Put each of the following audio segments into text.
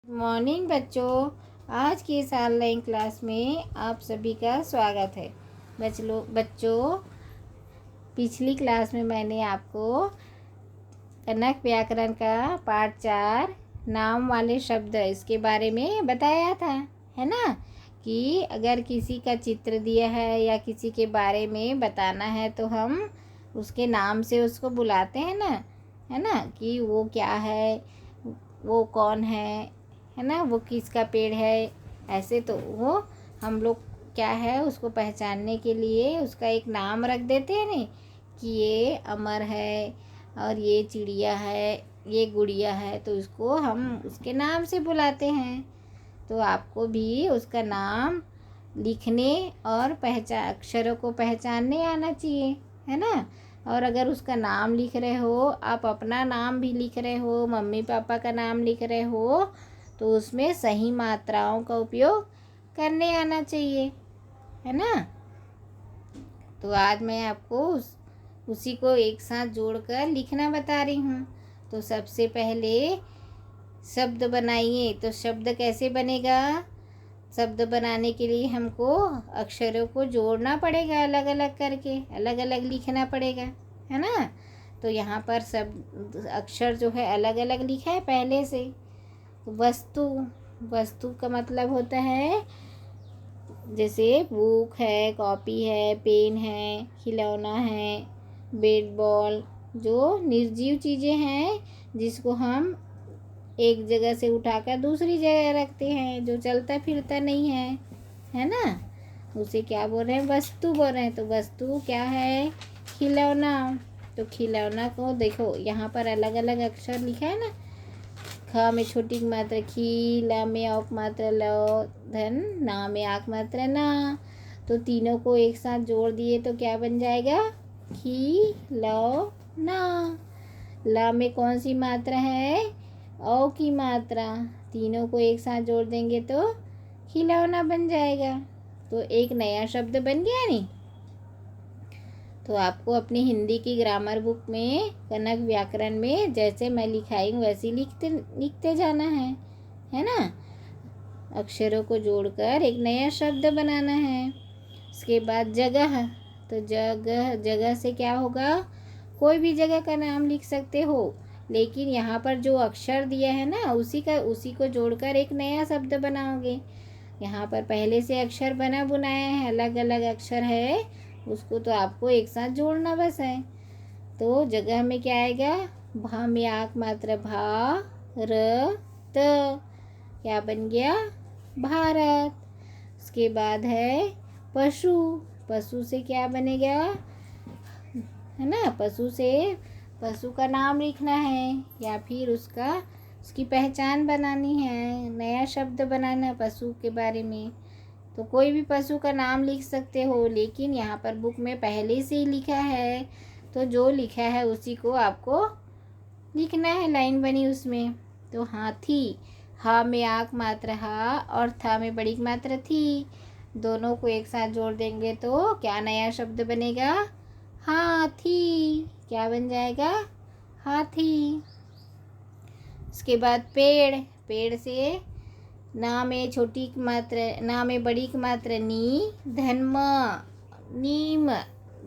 Morning बच्चों, आज की इस ऑनलाइन क्लास में आप सभी का स्वागत है। बच्चों, पिछली क्लास में मैंने आपको कनक व्याकरण का पाठ 4 नाम वाले शब्द इसके बारे में बताया था, है ना। कि अगर किसी का चित्र दिया है या किसी के बारे में बताना है तो हम उसके नाम से उसको बुलाते हैं ना, है ना। कि वो क्या है, वो कौन है ना, वो किसका पेड़ है। ऐसे तो वो हम लोग क्या है उसको पहचानने के लिए उसका एक नाम रख देते हैं ना, कि ये अमर है और ये चिड़िया है, ये गुड़िया है, तो उसको हम उसके नाम से बुलाते हैं। तो आपको भी उसका नाम लिखने और अक्षरों को पहचानने आना चाहिए, है ना। और अगर उसका नाम लिख रहे हो, आप अपना नाम भी लिख रहे हो, मम्मी पापा का नाम लिख रहे हो, तो उसमें सही मात्राओं का उपयोग करने आना चाहिए, है ना। तो आज मैं आपको उसी को एक साथ जोड़कर लिखना बता रही हूँ। तो सबसे पहले शब्द बनाइए। तो शब्द कैसे बनेगा? शब्द बनाने के लिए हमको अक्षरों को जोड़ना पड़ेगा, अलग अलग करके अलग अलग लिखना पड़ेगा, है ना। तो यहाँ पर सब अक्षर जो है अलग अलग लिखा है पहले से। वस्तु, वस्तु का मतलब होता है जैसे बुक है, कॉपी है, पेन है, खिलौना है, बैट बॉल, जो निर्जीव चीज़ें हैं जिसको हम एक जगह से उठाकर दूसरी जगह रखते हैं, जो चलता फिरता नहीं है ना। उसे क्या बोल रहे हैं? वस्तु बोल रहे हैं। तो वस्तु क्या है? खिलौना। तो खिलौना को देखो यहाँ पर अलग अलग अक्षर लिखा है ना। ख में छोटी मात्रा खी, ल में औक मात्रा ल, धन, ना में आक मात्रा ना। तो तीनों को एक साथ जोड़ दिए तो क्या बन जाएगा? खी ल ना। ल में कौन सी मात्रा है? औ की मात्रा। तीनों को एक साथ जोड़ देंगे तो खिलौना बन जाएगा। तो एक नया शब्द बन गया नहीं। तो आपको अपनी हिंदी की ग्रामर बुक में कनक व्याकरण में जैसे मैं लिखाई हूँ वैसे लिखते जाना है ना। अक्षरों को जोड़कर एक नया शब्द बनाना है। उसके बाद जगह। तो जगह से क्या होगा? कोई भी जगह का नाम लिख सकते हो, लेकिन यहाँ पर जो अक्षर दिया है ना उसी को जोड़कर एक नया शब्द बनाओगे। यहाँ पर पहले से अक्षर बना बुनाया है, अलग अलग अक्षर है, उसको तो आपको एक साथ जोड़ना बस है। तो जगह में क्या आएगा? भा में आक मात्रा भा, र, त, क्या बन गया? भारत। उसके बाद है पशु। पशु से क्या बनेगा? है ना, पशु का नाम लिखना है या फिर उसकी पहचान बनानी है, नया शब्द बनाना है पशु के बारे में। तो कोई भी पशु का नाम लिख सकते हो, लेकिन यहाँ पर बुक में पहले से ही लिखा है, तो जो लिखा है उसी को आपको लिखना है, लाइन बनी उसमें। तो हाथी, हा में आक मात्रा हा और था में बड़ी मात्रा थी, दोनों को एक साथ जोड़ देंगे तो क्या नया शब्द बनेगा? हाथी। क्या बन जाएगा? हाथी। उसके बाद पेड़। पेड़ से ना में छोटी की मात्रा, ना में बड़ी की मात्रा नी, धन म, नीम,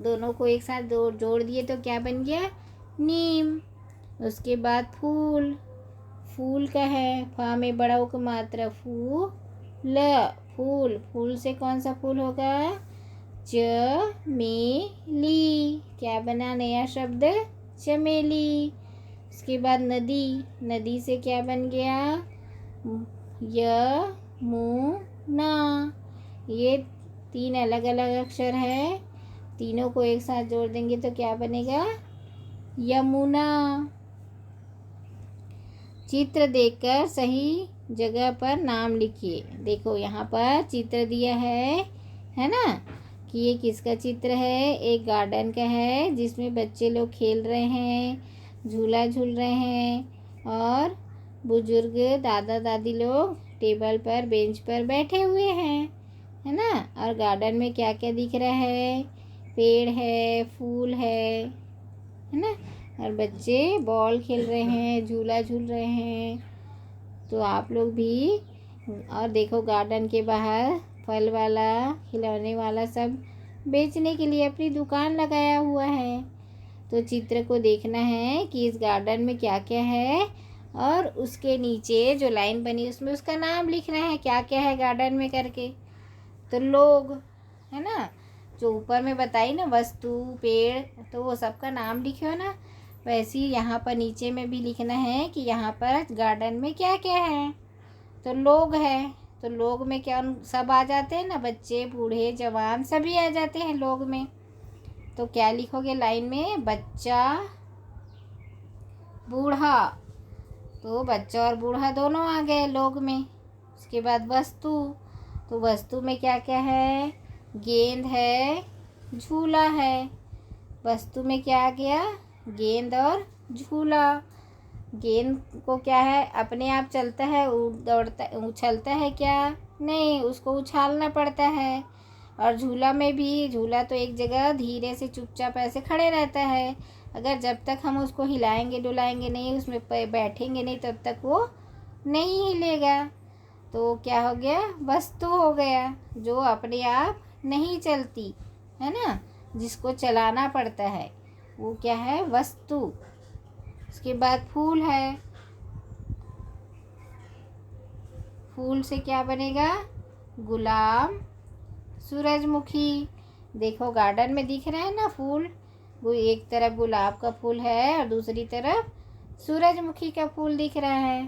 दोनों को एक साथ जोड़ दिए तो क्या बन गया? नीम। उसके बाद फूल। फूल का है फा में बड़ा की मात्रा फू, ल, फूल। फूल से कौन सा फूल होगा? चमेली। क्या बना नया शब्द? चमेली। उसके बाद नदी। नदी से क्या बन गया? यमुना। ये तीन अलग अलग अक्षर है, तीनों को एक साथ जोड़ देंगे तो क्या बनेगा? यमुना। चित्र देखकर सही जगह पर नाम लिखिए। देखो यहाँ पर चित्र दिया है ना, कि ये किसका चित्र है? एक गार्डन का है जिसमें बच्चे लोग खेल रहे हैं, झूला झूल रहे हैं, और बुजुर्ग दादा दादी लोग टेबल पर बेंच पर बैठे हुए हैं, है ना। और गार्डन में क्या क्या दिख रहा है? पेड़ है, फूल है ना, और बच्चे बॉल खेल रहे हैं, झूला झूल रहे हैं। तो आप लोग भी। और देखो गार्डन के बाहर फल वाला, खिलौने वाला सब बेचने के लिए अपनी दुकान लगाया हुआ है। तो चित्र को देखना है कि इस गार्डन में क्या क्या है, और उसके नीचे जो लाइन बनी उसमें उसका नाम लिखना है, क्या क्या है गार्डन में करके। तो लोग, है ना, जो ऊपर में बताई ना, वस्तु, पेड़, तो वो सबका नाम लिखो ना। वैसे ही यहाँ पर नीचे में भी लिखना है कि यहाँ पर गार्डन में क्या क्या है। तो लोग है, तो लोग में क्या सब आ जाते हैं ना, बच्चे, बूढ़े, जवान सभी आ जाते हैं लोग में। तो क्या लिखोगे लाइन में? बच्चा, बूढ़ा। तो बच्चा और बूढ़ा दोनों आ गए लोग में। उसके बाद वस्तु, तो वस्तु में क्या क्या है? गेंद है, झूला है। वस्तु में क्या आ गया? गेंद और झूला। गेंद को क्या है, अपने आप चलता है, दौड़ता, उछलता है क्या? नहीं, उसको उछालना पड़ता है। और झूला में भी, झूला तो एक जगह धीरे से चुपचाप ऐसे खड़े रहता है। अगर जब तक हम उसको हिलाएंगे डुलाएंगे नहीं, उसमें बैठेंगे नहीं, तब तक वो नहीं हिलेगा। तो क्या हो गया? वस्तु हो गया, जो अपने आप नहीं चलती, है ना, जिसको चलाना पड़ता है, वो क्या है? वस्तु। उसके बाद फूल है। फूल से क्या बनेगा? गुलाब, सूरजमुखी। देखो गार्डन में दिख रहा है ना फूल, वो एक तरफ गुलाब का फूल है और दूसरी तरफ सूरजमुखी का फूल दिख रहा है।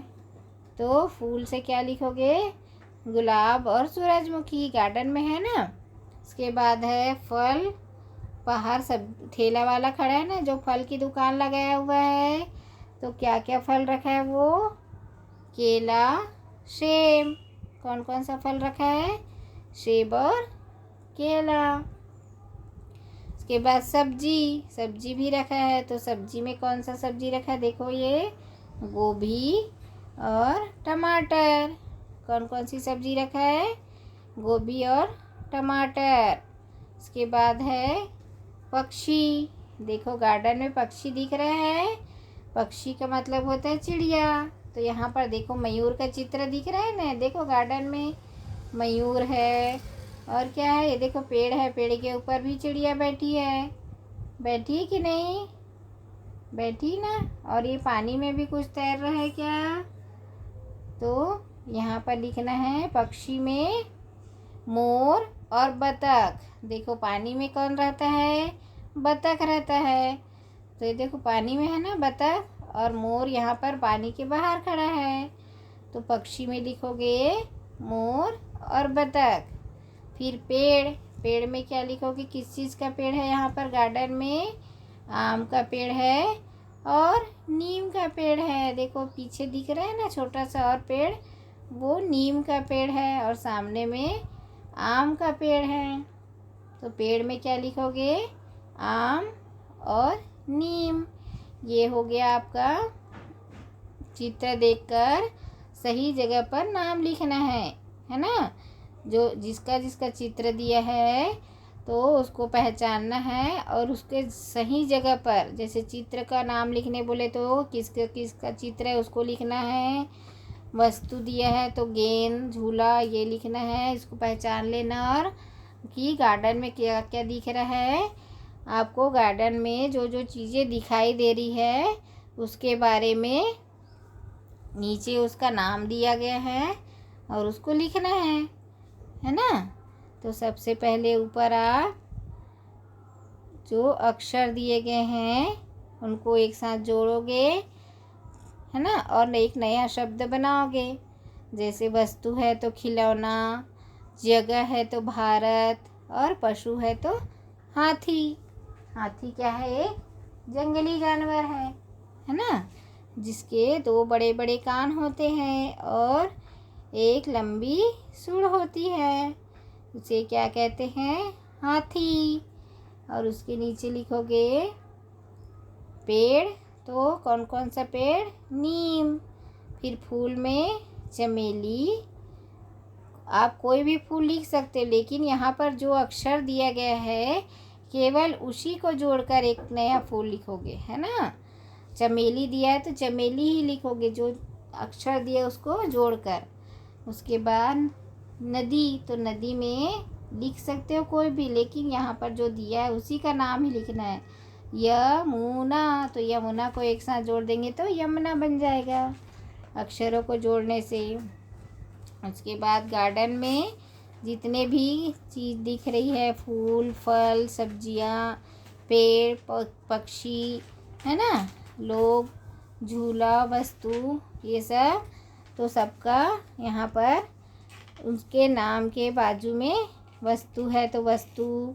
तो फूल से क्या लिखोगे? गुलाब और सूरजमुखी गार्डन में है ना। उसके बाद है फल। बाहर सब ठेला वाला खड़ा है ना, जो फल की दुकान लगाया हुआ है। तो क्या क्या फल रखा है वो? केला, सेब। कौन कौन सा फल रखा है? सेब और केला। उसके बाद सब्जी, सब्जी भी रखा है। तो सब्जी में कौन सा सब्जी रखा है? देखो ये गोभी और टमाटर। कौन कौन सी सब्जी रखा है? गोभी और टमाटर। उसके बाद है पक्षी। देखो गार्डन में पक्षी दिख रहा है। पक्षी का मतलब होता है चिड़िया। तो यहाँ पर देखो मयूर का चित्र दिख रहा है ना, देखो गार्डन में मयूर है। और क्या है? ये देखो पेड़ है, पेड़ के ऊपर भी चिड़िया बैठी है। बैठी है कि नहीं? बैठी ना। और ये पानी में भी कुछ तैर रहा है क्या? तो यहाँ पर लिखना है पक्षी में मोर और बतख। देखो पानी में कौन रहता है? बतख रहता है। तो ये देखो पानी में है ना बतख, और मोर यहाँ पर पानी के बाहर खड़ा है। तो पक्षी में लिखोगे मोर और बतख। फिर पेड़, पेड़ में क्या लिखोगे? किस चीज़ का पेड़ है यहाँ पर गार्डन में? आम का पेड़ है और नीम का पेड़ है। देखो पीछे दिख रहा है ना छोटा सा और पेड़, वो नीम का पेड़ है, और सामने में आम का पेड़ है। तो पेड़ में क्या लिखोगे? आम और नीम। ये हो गया आपका। चित्र देखकर सही जगह पर नाम लिखना है ना। जो जिसका जिसका चित्र दिया है तो उसको पहचानना है, और उसके सही जगह पर, जैसे चित्र का नाम लिखने बोले तो किसका किसका चित्र है उसको लिखना है। वस्तु दिया है तो गेंद, झूला, ये लिखना है, इसको पहचान लेना। और कि गार्डन में क्या क्या दिख रहा है आपको। गार्डन में जो जो चीज़ें दिखाई दे रही है उसके बारे में नीचे उसका नाम दिया गया है और उसको लिखना है ना। तो सबसे पहले ऊपर आप जो अक्षर दिए गए हैं उनको एक साथ जोड़ोगे, है ना, और एक नया शब्द बनाओगे। जैसे वस्तु है तो खिलौना, जगह है तो भारत, और पशु है तो हाथी। हाथी क्या है? एक जंगली जानवर है ना, जिसके दो बड़े बड़े कान होते हैं और एक लंबी सूंड होती है। उसे क्या कहते हैं? हाथी। और उसके नीचे लिखोगे पेड़, तो कौन कौन सा पेड़? नीम। फिर फूल में चमेली। आप कोई भी फूल लिख सकते हो, लेकिन यहाँ पर जो अक्षर दिया गया है केवल उसी को जोड़कर एक नया फूल लिखोगे, है ना। चमेली दिया है तो चमेली ही लिखोगे, जो अक्षर दिए उसको जोड़कर। उसके बाद नदी, तो नदी में लिख सकते हो कोई भी, लेकिन यहाँ पर जो दिया है उसी का नाम ही लिखना है। यमुना, तो यमुना को एक साथ जोड़ देंगे तो यमुना बन जाएगा अक्षरों को जोड़ने से। उसके बाद गार्डन में जितने भी चीज़ दिख रही है, फूल, फल, सब्जियाँ, पेड़, पक्षी, है ना, लोग, झूला, वस्तु, ये सब, तो सबका यहाँ पर उसके नाम के बाजू में वस्तु है तो वस्तु,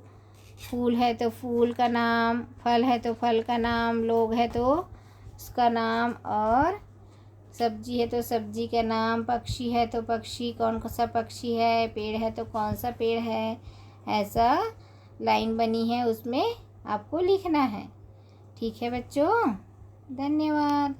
फूल है तो फूल का नाम, फल है तो फल का नाम, लोग है तो उसका नाम, और सब्जी है तो सब्जी का नाम, पक्षी है तो पक्षी कौन सा पक्षी है, पेड़ है तो कौन सा पेड़ है। ऐसा लाइन बनी है, उसमें आपको लिखना है। ठीक है बच्चों, धन्यवाद।